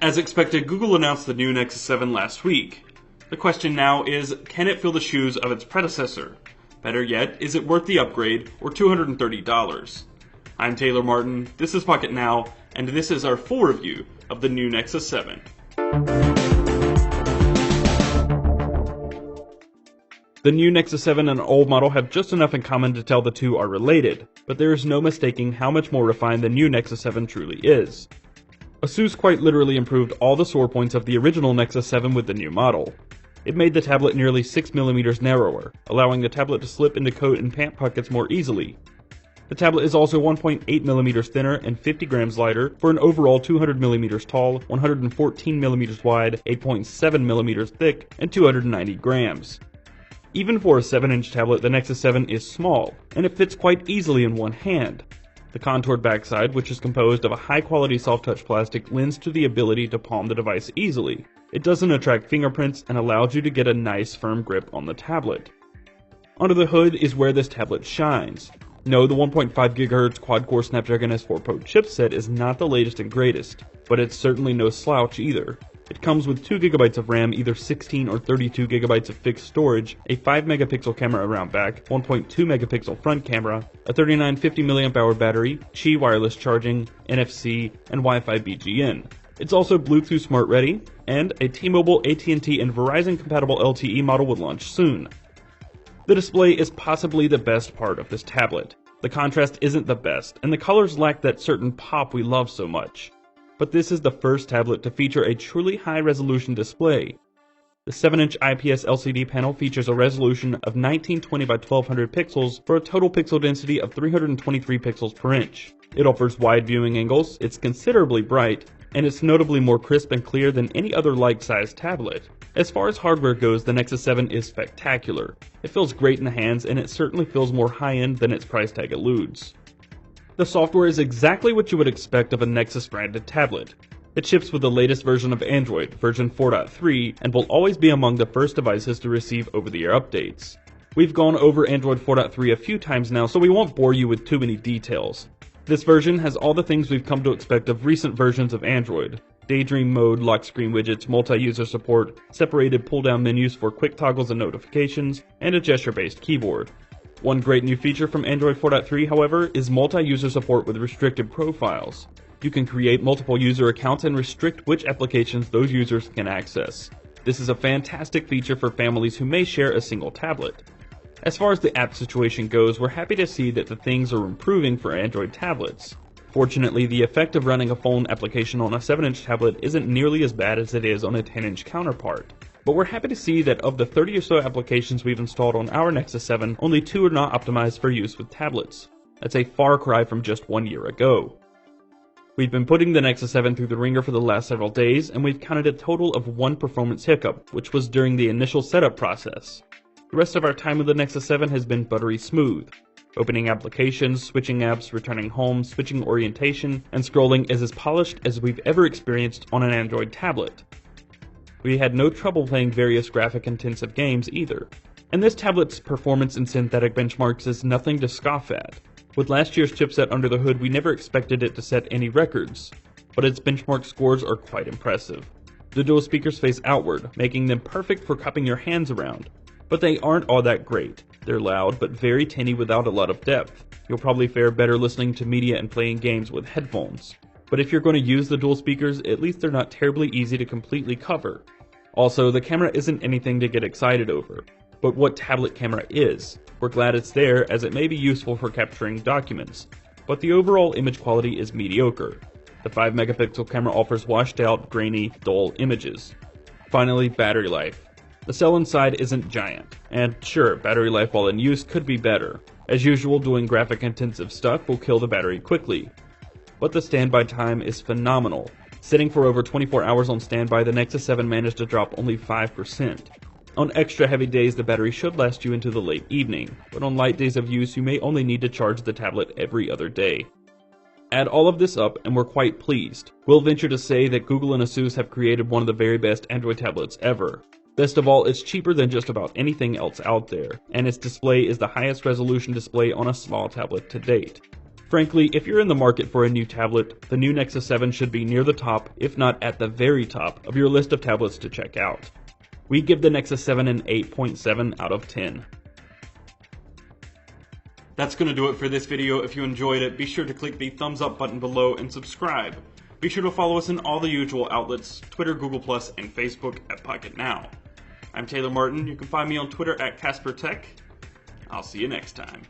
As expected, Google announced the new Nexus 7 last week. The question now is, can it fill the shoes of its predecessor? Better yet, is it worth the upgrade, or $230? I'm Taylor Martin, this is Pocket Now, and this is our full review of the new Nexus 7. The new Nexus 7 and old model have just enough in common to tell the two are related, but there is no mistaking how much more refined the new Nexus 7 truly is. ASUS quite literally improved all the sore points of the original Nexus 7 with the new model. It made the tablet nearly 6mm narrower, allowing the tablet to slip into coat and pant pockets more easily. The tablet is also 1.8mm thinner and 50 grams lighter for an overall 200mm tall, 114mm wide, 8.7mm thick, and 290 grams. Even for a 7-inch tablet, the Nexus 7 is small, and it fits quite easily in one hand. The contoured backside, which is composed of a high-quality soft-touch plastic, lends to the ability to palm the device easily. It doesn't attract fingerprints and allows you to get a nice firm grip on the tablet. Under the hood is where this tablet shines. No, the 1.5 GHz quad-core Snapdragon S4 Pro chipset is not the latest and greatest, but it's certainly no slouch either. It comes with 2GB of RAM, either 16 or 32GB of fixed storage, a 5MP camera around back, 1.2MP front camera, a 3950mAh battery, Qi wireless charging, NFC, and Wi-Fi BGN. It's also Bluetooth Smart Ready, and a T-Mobile, AT&T, and Verizon compatible LTE model will launch soon. The display is possibly the best part of this tablet. The contrast isn't the best, and the colors lack that certain pop we love so much. But this is the first tablet to feature a truly high-resolution display. The 7-inch IPS LCD panel features a resolution of 1920 by 1200 pixels for a total pixel density of 323 pixels per inch. It offers wide viewing angles, it's considerably bright, and it's notably more crisp and clear than any other like-sized tablet. As far as hardware goes, the Nexus 7 is spectacular. It feels great in the hands, and it certainly feels more high-end than its price tag alludes. The software is exactly what you would expect of a Nexus branded tablet. It ships with the latest version of Android, version 4.3, and will always be among the first devices to receive over-the-air updates. We've gone over Android 4.3 a few times now, so we won't bore you with too many details. This version has all the things we've come to expect of recent versions of Android. Daydream mode, lock screen widgets, multi-user support, separated pull-down menus for quick toggles and notifications, and a gesture-based keyboard. One great new feature from Android 4.3, however, is multi-user support with restricted profiles. You can create multiple user accounts and restrict which applications those users can access. This is a fantastic feature for families who may share a single tablet. As far as the app situation goes, we're happy to see that the things are improving for Android tablets. Fortunately, the effect of running a phone application on a 7-inch tablet isn't nearly as bad as it is on a 10-inch counterpart. But we're happy to see that of the 30 or so applications we've installed on our Nexus 7, only 2 are not optimized for use with tablets. That's a far cry from just 1 year ago. We've been putting the Nexus 7 through the ringer for the last several days, and we've counted a total of 1 performance hiccup, which was during the initial setup process. The rest of our time with the Nexus 7 has been buttery smooth. Opening applications, switching apps, returning home, switching orientation, and scrolling is as polished as we've ever experienced on an Android tablet. We had no trouble playing various graphic-intensive games either. And this tablet's performance in synthetic benchmarks is nothing to scoff at. With last year's chipset under the hood, we never expected it to set any records, but its benchmark scores are quite impressive. The dual speakers face outward, making them perfect for cupping your hands around. But they aren't all that great. They're loud, but very tinny without a lot of depth. You'll probably fare better listening to media and playing games with headphones. But if you're going to use the dual speakers, at least they're not terribly easy to completely cover. Also, the camera isn't anything to get excited over. But what tablet camera is. We're glad it's there, as it may be useful for capturing documents. But the overall image quality is mediocre. The 5MP camera offers washed out, grainy, dull images. Finally, battery life. The cell inside isn't giant, and sure, battery life while in use could be better. As usual, doing graphic intensive stuff will kill the battery quickly. But the standby time is phenomenal. Sitting for over 24 hours on standby, the Nexus 7 managed to drop only 5%. On extra heavy days, the battery should last you into the late evening, but on light days of use, you may only need to charge the tablet every other day. Add all of this up, and we're quite pleased. We'll venture to say that Google and ASUS have created one of the very best Android tablets ever. Best of all, it's cheaper than just about anything else out there, and its display is the highest resolution display on a small tablet to date. Frankly, if you're in the market for a new tablet, the new Nexus 7 should be near the top, if not at the very top, of your list of tablets to check out. We give the Nexus 7 an 8.7 out of 10. That's going to do it for this video. If you enjoyed it, be sure to click the thumbs up button below and subscribe. Be sure to follow us in all the usual outlets, Twitter, Google+, and Facebook at Pocket Now. I'm Taylor Martin. You can find me on Twitter at CasperTech. I'll see you next time.